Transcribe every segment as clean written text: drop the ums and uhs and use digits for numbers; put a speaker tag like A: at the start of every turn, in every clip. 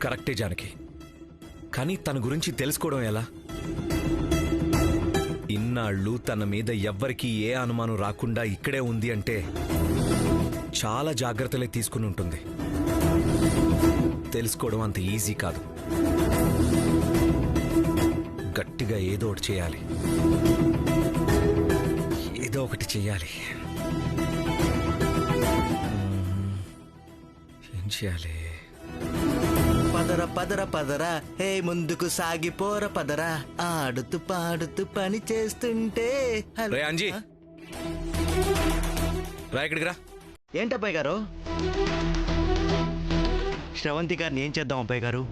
A: కరెక్టే జానకి, కానీ తన గురించి తెలుసుకోవడం ఎలా? ఇన్నాళ్ళు తన మీద ఎవ్వరికీ ఏ అనుమానం రాకుండా ఇక్కడే ఉంది అంటే చాలా జాగ్రత్తలే తీసుకుని ఉంటుంది. తెలుసుకోవడం అంత ఈజీ కాదు. గట్టిగా ఏదో ఒకటి చేయాలి, ఏదో ఒకటి చెయ్యాలి. ఏం చేయాలి?
B: పదర పదర పదర హే ముందుకు సాగిపోర పదర, ఆడుతూ పాడుతూ పని చేస్తుంటే.
A: రే అంజీ, రా ఇక్కడికి రా.
B: ఏంటబ్బాయి గారు? శ్రవంతి గారిని ఏం చేద్దాం అబ్బాయి గారు?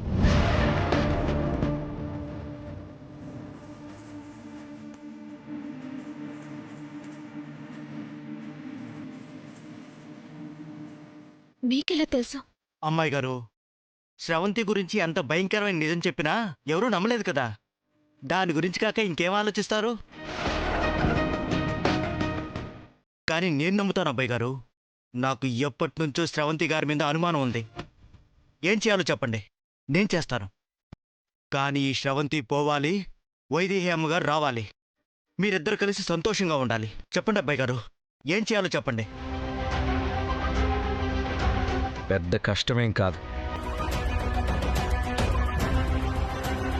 C: మీకెలా తెలుసు?
B: అమ్మాయి గారు, శ్రవంతి గురించి అంత భయంకరమైన నిజం చెప్పినా ఎవరూ నమ్మలేదు కదా. దాని గురించి కాక ఇంకేం ఆలోచిస్తారు? కానీ నేను నమ్ముతాను అబ్బాయి గారు. నాకు ఎప్పటి నుంచో శ్రవంతి గారి మీద అనుమానం ఉంది. ఏం చేయాలో చెప్పండి, నేను చేస్తాను. కానీ ఈ శ్రవంతి పోవాలి, వైదేహి అమ్మగారు రావాలి. మీరిద్దరు కలిసి సంతోషంగా ఉండాలి. చెప్పండి అబ్బాయి గారు, ఏం చేయాలో చెప్పండి.
A: పెద్ద కష్టమేం కాదు,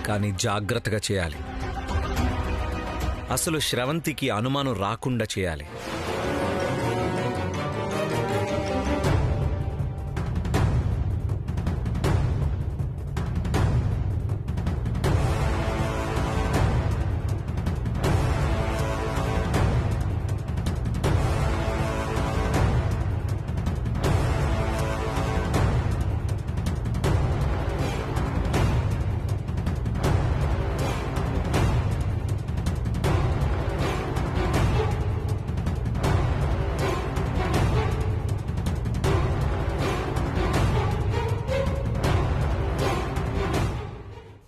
A: కానీ జాగ్రత్తగా చేయాలి. అసలు శ్రవంతికి అనుమానం రాకుండా చేయాలి.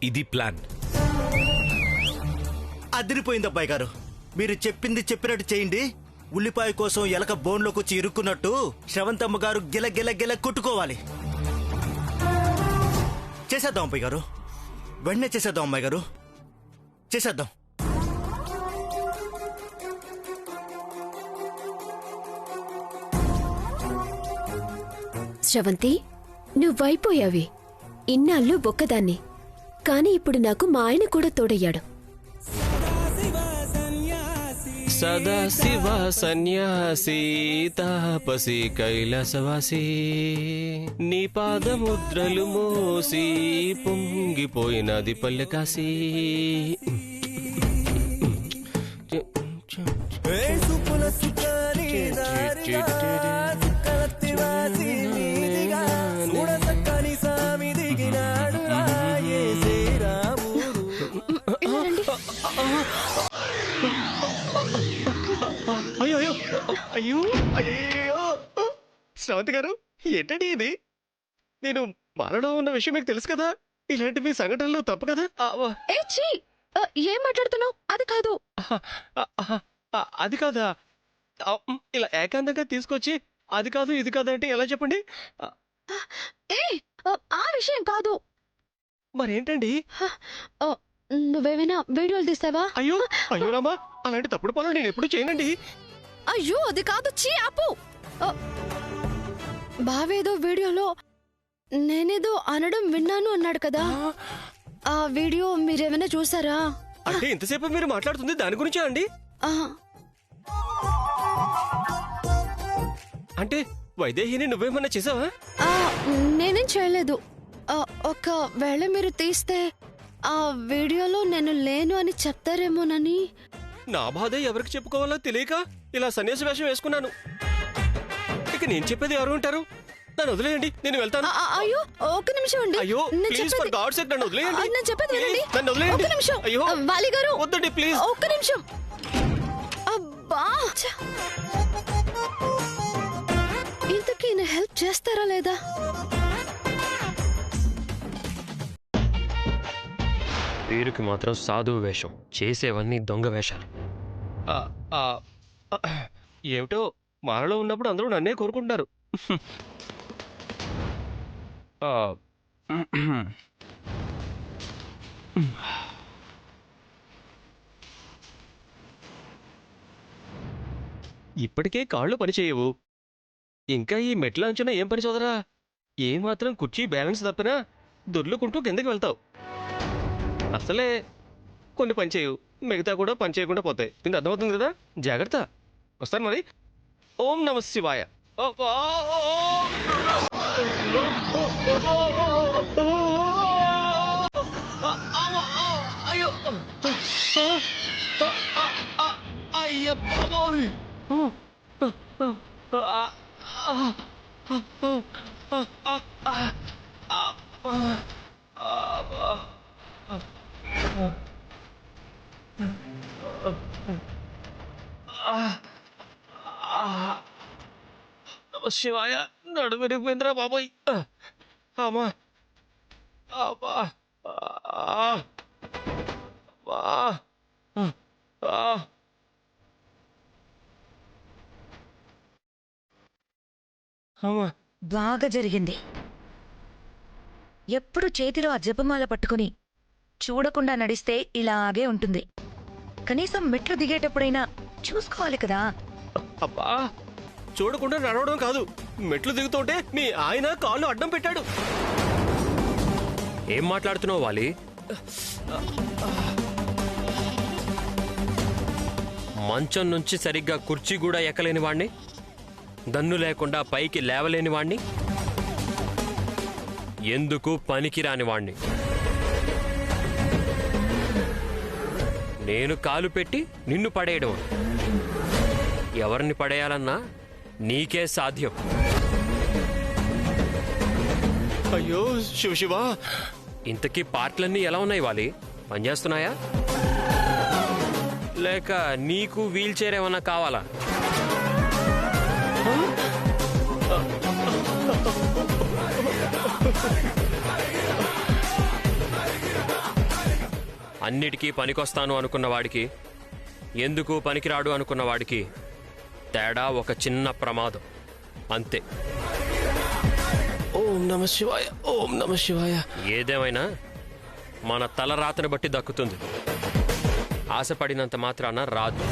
A: ఇది ప్లాన్.
B: అదిరిపోయింది అబ్బాయి గారు. మీరు చెప్పింది చెప్పినట్టు చేయండి. ఉల్లిపాయ కోసం ఎలక బోన్లోకి వచ్చి ఇరుక్కున్నట్టు శ్రవంతమ్మ గారు గిల గిల గిల కొట్టుకోవాలి. చేసేద్దాం అబ్బాయి గారు, వెంటనే చేసేద్దాం అమ్మాయి గారు, చేసేద్దాం.
C: శ్రవంతి, నువ్వైపోయావి. ఇన్నాళ్ళు బొక్కదాన్ని, కానీ ఇప్పుడు నాకు మా ఆయన కూడా తోడయ్యాడు.
D: సదాశివ సన్యాసి తాపసి కైలాసవాసి, నీ పాదముద్రలు మోసి పొంగిపోయినది పల్లెకాసి.
B: అయ్యో అయ్యో అయ్యో, శ్రవంతి గారు ఏంటండి ఇది? నేను మారడం ఉన్న విషయం మీకు తెలుసు కదా. ఇలాంటివి సంఘటనలు తప్పు కదా.
C: ఏం మాట్లాడుతున్నావు? అది కాదు.
D: అది కాదా? ఇలా ఏకాంతంగా తీసుకొచ్చి అది కాదు ఇది కాదు అంటే ఎలా చెప్పండి?
C: ఆ విషయం కాదు.
D: మరేంటండి?
C: నువ్వేమైనా వీడియోలు తీసావా?
D: అయ్యో అయ్యో రామా, అలాంటి తప్పుడు పనులు నేను ఎప్పుడు చేయనండి.
C: అయ్యో అది కాదు, చీ ఆపు. బావేదో వీడియోలో నేనేదో అనడం విన్నాను అన్నాడు కదా. ఆ వీడియో మీరేమైనా చూసారా?
D: అంటే ఇంతసేపు మీరు మాట్లాడుతుంది దాని గురించే అండి? అంటే వైదేహిని నువ్వేమన్నా చేసావా?
C: నేనేం చేయలేదు. ఒకవేళ మీరు తీస్తే ఆ వీడియోలో నేను లేను అని చెప్తారేమోనని.
D: నా బాధ ఎవరికి చెప్పుకోవాలో తెలియక ఇలా సన్యాసి వేషం వేసుకున్నాను. ఇక నేను చెప్పేది ఎవరు ఉంటారు? నన్ను వదిలేయండి, నేను వెళ్తాను.
C: అయ్యో ఒక్క నిమిషం అండి.
D: అయ్యో ప్లీజ్ ఫర్ గాడ్ సేక్ నన్ను వదిలేయండి.
C: నేను చెప్పేది వినండి.
D: నన్ను వదిలేయండి.
C: ఒక్క నిమిషం.
D: అయ్యో
C: వాలి గారు
D: వద్దండి ప్లీజ్.
C: ఒక్క నిమిషం. అబ్బా, ఇంతకీ నా హెల్ప్ చేస్తారా లేదా?
D: పేరుకి మాత్రం సాధువు వేషం, చేసేవన్నీ దొంగ వేషాలు. ఏమిటో మారలో ఉన్నప్పుడు అందరూ నన్నే కోరుకుంటున్నారు. ఇప్పటికే కాళ్ళు పనిచేయవు, ఇంకా ఈ మెట్ల అంచున ఏం పని సోదరా? ఏమాత్రం కుర్చీ బ్యాలెన్స్ తప్పినా దొర్లుకుంటూ కిందకి వెళ్తావు. అసలే కొన్ని పని చేయవు, మిగతా కూడా పని చేయకుండా పోతాయి. నీకు అర్థమవుతుంది కదా? జాగ్రత్త. వస్తాను మరి. ఓం నమ శివాయ. అయ్యో అయ్య బాబోయ్. శివాయ, నడుమిరిపోయిందిరా బాబోయ్. అమ్మా అబ్బా అమ్మా.
E: బాగా జరిగింది. ఎప్పుడు చేతిలో ఆ జపమాల పట్టుకుని చూడకుండా నడిస్తే ఇలాగే ఉంటుంది. కనీసం మెట్లు దిగేటప్పుడైనా చూసుకోవాలి కదా.
D: అబ్బా, చూడకుండా నడవడం కాదు, మెట్లు దిగుతుంటే మీ ఆయన కాళ్ళు అడ్డం పెట్టాడు.
F: ఏం మాట్లాడుతున్నావు వాలి? మంచం నుంచి సరిగ్గా కుర్చీ కూడా ఎక్కలేని వాణ్ణి, దన్ను లేకుండా పైకి లేవలేని వాణ్ణి, ఎందుకు పనికిరాని వాణ్ణి. నేను కాలు పెట్టి నిన్ను పడేయడం, ఎవరిని పడేయాలన్నా నీకే సాధ్యం.
D: అయ్యో శివ శివ.
F: ఇంతకీ పార్ట్లన్నీ ఎలా ఉన్నాయి వాలి? పనిచేస్తున్నాయా? లేక నీకు వీల్ చైర్ ఏమన్నా కావాలా? అన్నిటికీ పనికొస్తాను అనుకున్న వాడికి, ఎందుకు పనికిరాడు అనుకున్న వాడికి తేడా ఒక చిన్న ప్రమాదం, అంతే.
D: ఓం నమ శివాయ, ఓం నమ శివాయ.
F: ఏదేమైనా మన తలరాతను బట్టి దక్కుతుంది, ఆశపడినంత మాత్రాన రాదు.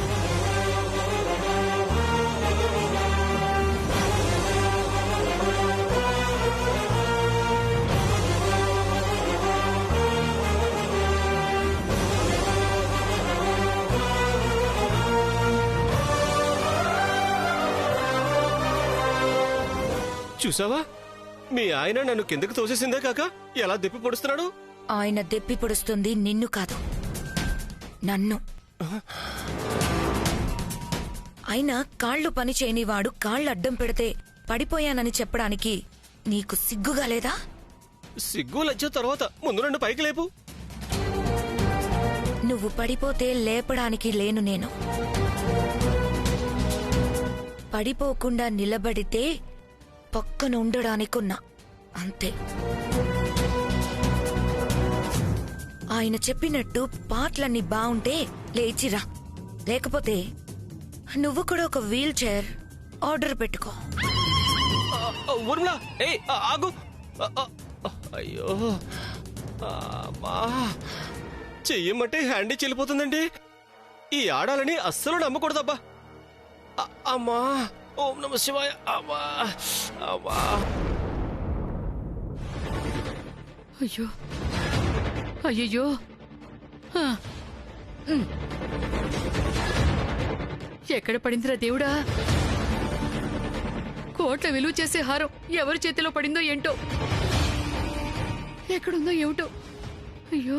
D: చూసావా, మీ ఆయన నన్ను కిందకి తోసేసిందే కాక ఎలా దెప్పి పొడుస్తున్నాడు.
E: ఆయన దెప్పి పొడుస్తుంది నిన్ను కాదు, నన్ను. అయినా కాళ్ళు పని చేయనివాడు కాళ్ళు అడ్డం పెడితే పడిపోయానని చెప్పడానికి నీకు సిగ్గుగా లేదా?
D: సిగ్గు లజ్జ తర్వాత ముందు నన్ను పైకి లేపు.
E: నువ్వు పడిపోతే లేపడానికి లేను నేను. పడిపోకుండా నిలబడితే పక్కన ఉండడానికున్నా, అంతే. ఆయన చెప్పినట్టు పాటలన్నీ బావుంటే లేచిరా, లేకపోతే నువ్వు కూడా ఒక వీల్ చైర్ ఆర్డర్ పెట్టుకో.
D: ఊర్మిళ, ఏయ్ ఆగు. అయ్యో అమ్మా, చెయ్యమంటే హ్యాండీ చెల్లిపోతుందండి. ఈ ఆడాలని అస్సలు నమ్మకూడదబ్బా. అమ్మా, ఓం నమ శివాయ. అమ్మా అమ్మా.
G: అయ్యో అయ్యయ్యో. ఎక్కడ పడిందిరా దేవుడా? కోట్ల విలువ చేసే హారం ఎవరి చేతిలో పడిందో ఏంటో, ఎక్కడుందో ఏమిటో. అయ్యో,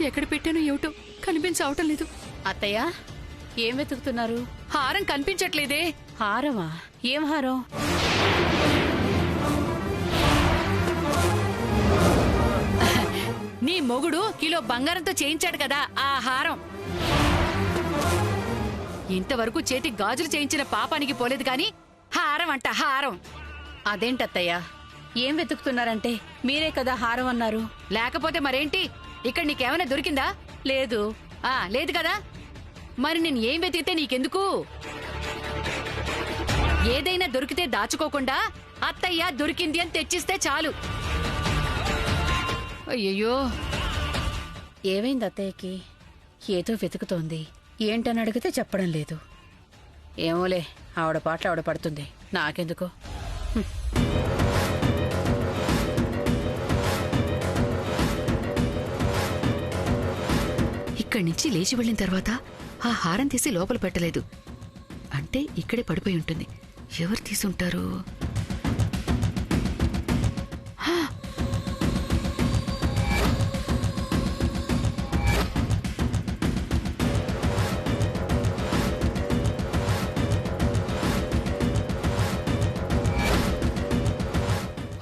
G: ఎక్కడ పెట్టానో ఏమిటో కనిపించవటం లేదు.
H: అత్తయ్య, ఏం వెతుకుతున్నారు?
G: హారం కనిపించట్లేదే.
H: హారమా? ఏం హారం?
G: నీ మొగుడు కిలో బంగారంతో చేయించాడు కదా ఆ హారం. ఇంతవరకు చేతి గాజులు చేయించిన పాపానికి పోలేదు కాని హారం అంట, హారం.
H: అదేంటత్తయ్య, ఏం వెతుకుతున్నారంటే? మీరే కదా హారం అన్నారు.
G: లేకపోతే మరేంటి? ఇక్కడ నీకేమైనా దొరికిందా?
H: లేదు.
G: లేదు కదా. మరి నేను ఏం వెతికితే నీకెందుకు? ఏదైనా దొరికితే దాచుకోకుండా అత్తయ్య దొరికింది అని తెచ్చిస్తే చాలు. అయ్యయ్యో,
H: ఏమైంది అత్తయ్యకి? ఏదో వెతుకుతోంది. ఏంటని అడిగితే చెప్పడం లేదు. ఏమోలే, ఆవిడ పాటలు ఆవిడ పడుతుంది, నాకెందుకో.
G: ఇక్కడి నుంచి లేచి వెళ్ళిన తర్వాత ఆ హారం తీసి లోపల పెట్టలేదు అంటే ఇక్కడే పడిపోయి ఉంటుంది. ఎవరు తీసుంటారు?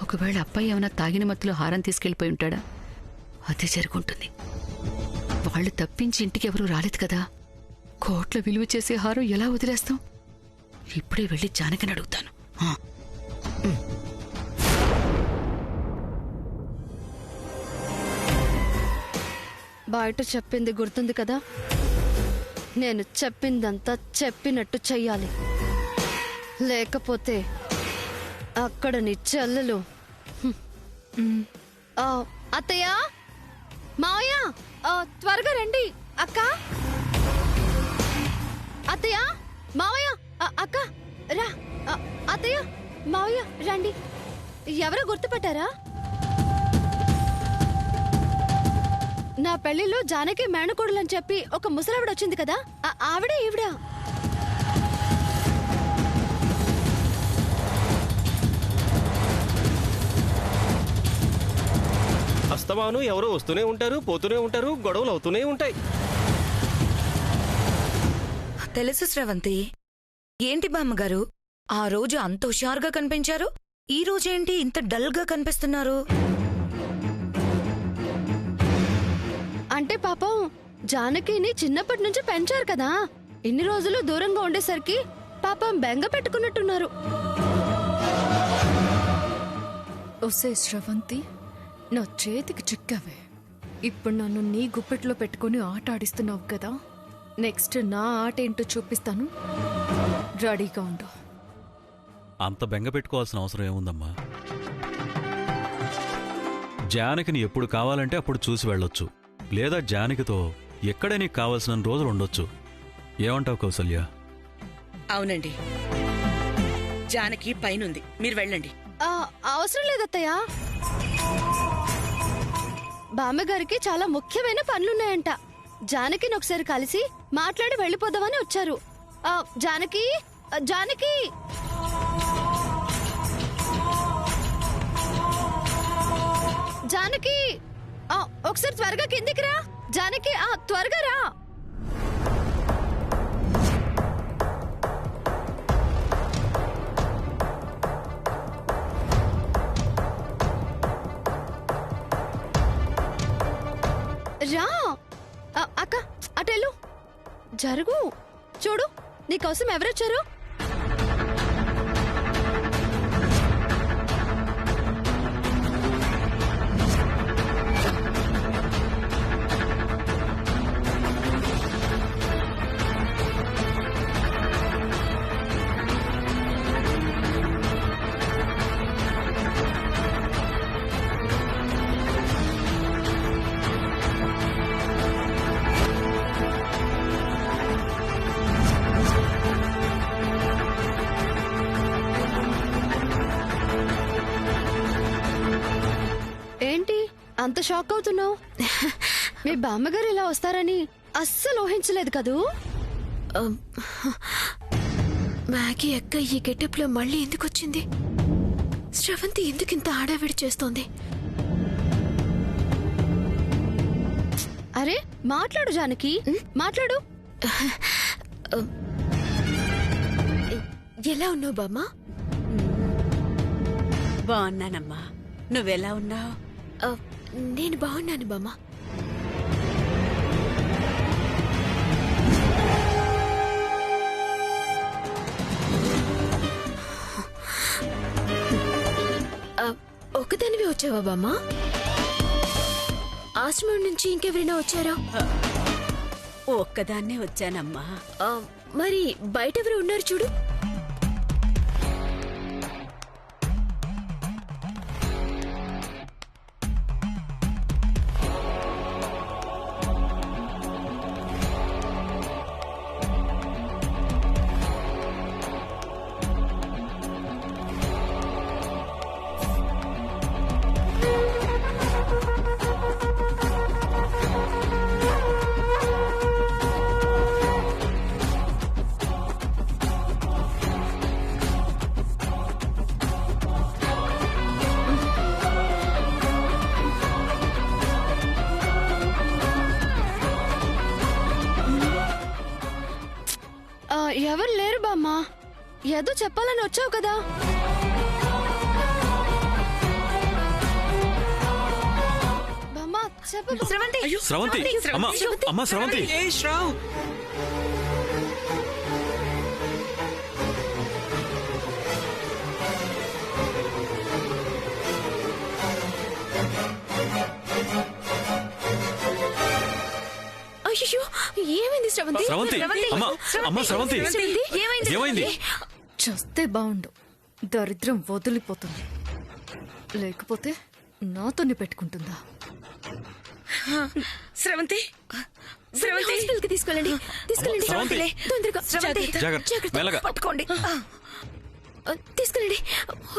G: ఒకవేళ అబ్బాయి ఏమైనా తాగిన మత్తులో హారం తీసుకెళ్లిపోయి ఉంటాడా? అదే జరుగుంటుంది. వాళ్ళు తప్పించి ఇంటికి ఎవరూ రాలేదు కదా. కోట్ల విలువ చేసే హారం ఎలా వదిలేస్తాం? ఇప్పుడే వెళ్ళి జానకిని అడుగుతాను.
C: బయట చెప్పింది గుర్తుంది కదా, నేను చెప్పిందంతా చెప్పినట్టు చెయ్యాలి. లేకపోతే అక్కడ నీ చెల్లెలు. అత్తయ్య, మావయ్య, త్వరగా రండి. అక్క, అత్తయ్య, మావయ్య, అక్క రా. అత్తయ్య, మావయ్య రండి. ఎవరో గుర్తుపట్టారా? నా పెళ్లిలో జానకి మేనకోడలని చెప్పి ఒక ముసలావిడ వచ్చింది కదా, ఆవిడే ఈవిడ.
D: అస్తమాను ఎవరో వస్తూనే ఉంటారు, పోతూనే ఉంటారు, గొడవలు అవుతూనే ఉంటాయి.
E: తెలుసు శ్రవంతి. ఏంటి బామ్మగారు, ఆ రోజు అంత హుషారుగా కనిపించారు, ఈ రోజేంటి ఇంత డల్ గా కనిపిస్తున్నారు?
C: అంటే పాపం జానకిని చిన్నప్పటి నుంచి పెంచారు కదా, ఇన్ని రోజులు దూరంగా ఉండేసరికి పాపం బెంగ పెట్టుకున్నట్టున్నారు.
I: ఒసే శ్రవంతి, నా చేతికి చిక్కావే. ఇప్పుడు నన్ను నీ గుప్పెట్లో పెట్టుకుని ఆట ఆడిస్తున్నావు కదా, నెక్స్ట్ నా ఆట ఏంటో చూపిస్తాను. రెడీగా ఉండు.
J: అంత బెంగ పెట్టుకోవాల్సిన అవసరం ఏముందమ్మా? జానకిని ఎప్పుడు కావాలంటే అప్పుడు చూసి వెళ్ళొచ్చు, లేదా జానకితో ఎక్కడే నీకు కావాల్సిన రోజులు ఉండొచ్చు. ఏమంటావు కౌసల్య?
K: అవునండి, జానకి పైనుంది, మీరు వెళ్ళండి.
C: అవసరం లేదత్తయ్య, బామ్మగారికి చాలా ముఖ్యమైన పనులున్నాయంట. జానకిని ఒకసారి కలిసి మాట్లాడి వెళ్ళిపోదామని వచ్చారు. జానకి, జానకి, జానకి, ఒకసారి త్వరగా కిందికి రా. జానకి, త్వరగా రా. రా అక్క, అటెళ్ళు. జరుగు. చూడు, నీకోసం ఎవరొచ్చారు? ఏంటి అంత షాక్ అవుతున్నావు? మీ బామ్మగారు ఇలా వస్తారని అస్సలు ఊహించలేదు కదూ.
I: మ్యాగీ అక్క ఈ గెటప్ లో మళ్ళీ ఎందుకు వచ్చింది? శ్రవంతి ఎందుకు ఇంత ఆడావిడి చేస్తోంది?
C: అరే మాట్లాడు జానకి, మాట్లాడు.
I: ఎలా ఉన్నావు బామ్మ?
H: బాగున్నానమ్మా, నువ్వెలా ఉన్నావు?
I: నేను బాగున్నాను బామ్మ. ఒకదానివి వచ్చావా బామ్మ? ఆశ్రమం నుంచి ఇంకెవరైనా వచ్చారా?
H: ఒక్కదాన్నే వచ్చానమ్మా.
C: మరి బయట ఎవరు ఉన్నారు చూడు. ఎవరు లేరు బామ్మ. ఏదో చెప్పాలని వచ్చావు కదా. బామ్మ చెప్పు.
E: స్రవంతి
J: స్రవంతి అమ్మా అమ్మా స్రవంతి
C: అయ్యో ఏమైంది శ్రవంతి?
J: స్రవంతి అమ్మా అమ్మా స్రవంతి ఏమైంది?
I: చూస్తే బావుండు. దరిద్రం వదిలిపోతుంది. లేకపోతే నాతోనే పెట్టుకుంటుందా?
K: స్రవంతి స్రవంతి
C: హాస్పిటల్కి తీసుకెళ్ళండి. తీసుకెళ్ళండి
J: స్రవంతి.
C: తొందరగా.
J: జాగ్రత్త మెల్లగా
E: పట్టుకోండి.
C: తీసుకెళ్ళండి.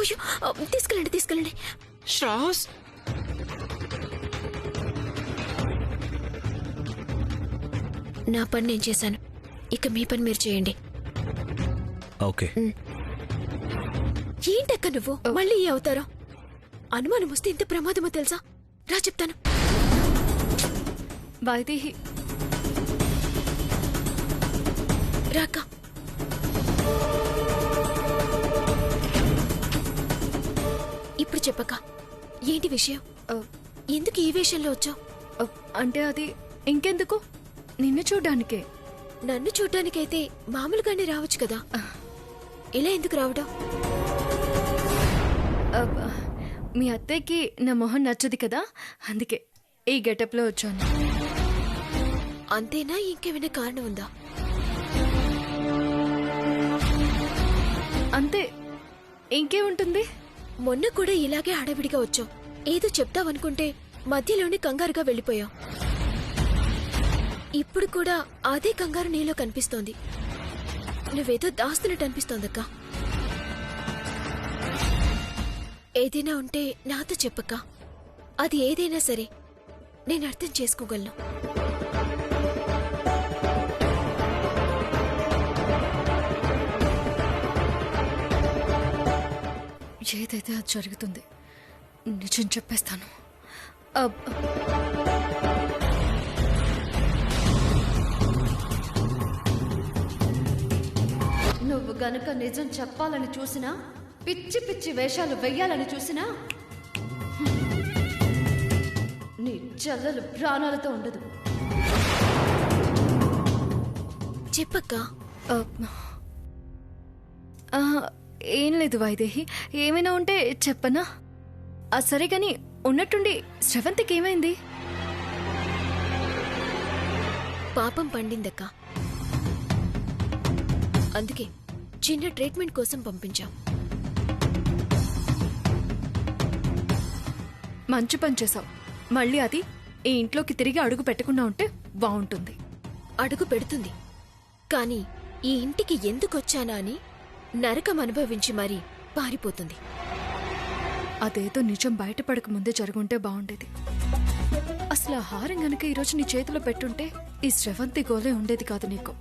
C: అయ్యో తీసుకెళ్ళండి తీసుకెళ్ళండి.
K: శ్రావ్స్
C: నా పని నేను చేశాను. ఇక మీ పని మీరు చేయండి.
A: ఓకే.
C: ఏంటక్క నువ్వు మళ్ళీ ఏ అవుతారో? అనుమానం వస్తే ఇంత ప్రమాదమో తెలుసా? రా చెప్తాను.
I: వైదేహి
C: రాక ఇప్పుడు చెప్పక్క, ఏంటి విషయం? ఎందుకు ఈ విషయంలో వచ్చావు?
I: అంటే అది ఇంకెందుకు, నిన్ను చూడ్డానికే.
C: నన్ను చూడ్డానికైతే మామూలుగానే రావచ్చు కదా. ఇలా ఎందుకు రావడం?
I: మీ అత్తయ్యకి నా మొహం నచ్చదు కదా, అందుకే ఈ గెటప్ లో వచ్చాను.
C: అంతేనా? ఇంకేమైనా కారణం ఉందా?
I: అంతే, ఇంకేముంటుంది?
C: మొన్న కూడా ఇలాగే హడావిడిగా వచ్చావు. ఏదో చెప్తావనుకుంటే మధ్యలోనే కంగారుగా వెళ్ళిపోయావు. ఇప్పుడు కూడా అదే కంగారు నీలో కనిపిస్తోంది. నువ్వేదో దాస్తున్నట్టు అనిపిస్తోందక్క. ఏదైనా ఉంటే నాతో చెప్పక్క. అది ఏదైనా సరే నేను అర్థం చేసుకోగలను.
I: ఏదైతే అది జరుగుతుంది. నిజం చెప్పేస్తాను. నువ్వు గనుక నిజం చెప్పాలని చూసినా, పిచ్చి పిచ్చి వేషాలు వెయ్యాలని చూసినా, నీ చెల్లెలు ప్రాణాలతో ఉండదు.
C: చెప్పక్క.
I: ఏం లేదు వైదేహి, ఏమైనా ఉంటే చెప్పనా? సరే గాని ఉన్నట్టుండి శ్రవంతికి ఏమైంది?
C: పాపం పండిందక్క. అందుకే చిన్న ట్రీట్మెంట్ కోసం పంపించాం.
I: మంచి పని చేసావు. మళ్ళీ అది ఈ ఇంట్లోకి తిరిగి అడుగు పెట్టకుండా ఉంటే బాగుంటుంది.
C: అడుగు పెడుతుంది, కానీ ఈ ఇంటికి ఎందుకొచ్చానా అని నరకం అనుభవించి మరీ పారిపోతుంది.
I: అదేదో నిజం బయటపడక ముందే జరుగుంటే బాగుండేది. అసలు ఆ హారం గనక ఈరోజు నీ చేతిలో పెట్టుంటే ఈ శ్రవంతి గోలే ఉండేది కాదు నీకు.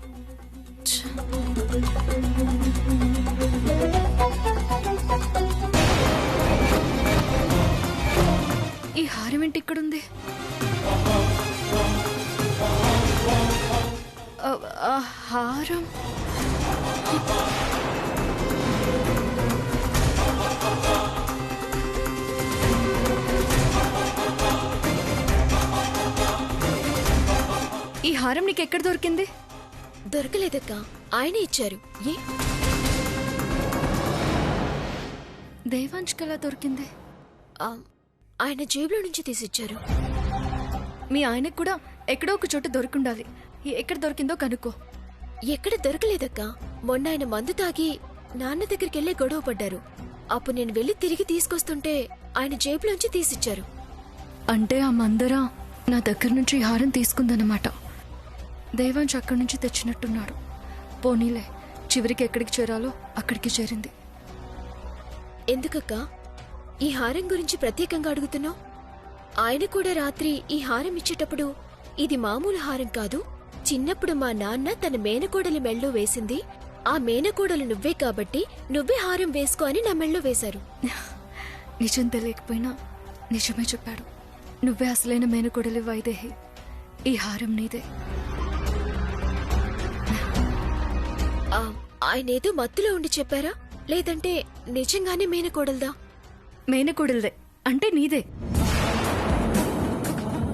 I: ఈ హారం ఏంటి ఇక్కడుంది? ఆ హారం ఈ హారం నీకెక్కడ దొరికింది?
C: దొరకలేదక్క, ఆయనే ఇచ్చారు. ఏ
I: దేవాంష్కి ఎలా దొరికింది?
C: ఆయన జేబులో నుంచి తీసిచ్చారు.
I: మీ ఆయనకు కూడా ఎక్కడో ఒక చోట దొరికిండాలి. ఎక్కడ దొరికిందో కనుక్కో.
L: ఎక్కడ దొరకలేదక్కా. మొన్న ఆయన మందు తాగి నాన్న దగ్గరికెళ్లే గొడవ పడ్డారు. అప్పుడు నేను వెళ్లి తిరిగి తీసుకొస్తుంటే ఆయన జేబులోంచి తీసిచ్చారు.
I: అంటే ఆ మందరా నా దగ్గర నుంచి ఈ హారం తీసుకుందన్నమాట. దేవాంశ్ అక్కడి నుంచి తెచ్చినట్టున్నాడు. పోనీలే, చివరికి ఎక్కడికి చేరాలో అక్కడికి చేరింది.
L: ఎందుకక్కా ఈ హారం గురించి ప్రత్యేకంగా అడుగుతున్నావు? ఆయన కూడా రాత్రి ఈ హారం ఇచ్చేటప్పుడు ఇది మామూలు హారం కాదు, చిన్నప్పుడు మా నాన్న తన మేనకోడలి మెళ్ళో వేసింది, ఆ మేనకోడలు నువ్వే కాబట్టి నువ్వే హారం వేసుకో అని నా మెళ్ళో వేశారు.
I: నిజం తెలియకపోయినా నిజమే చెప్పాడు. నువ్వే అసలైన మేనకోడలి వైదేహి. ఈ హారం నీదే.
L: ఆయనేదో మత్తులో ఉండి చెప్పారా, లేదంటే నిజంగానే మేనకోడల్దా?
I: మేనకోడలిదే అంటే నీదే.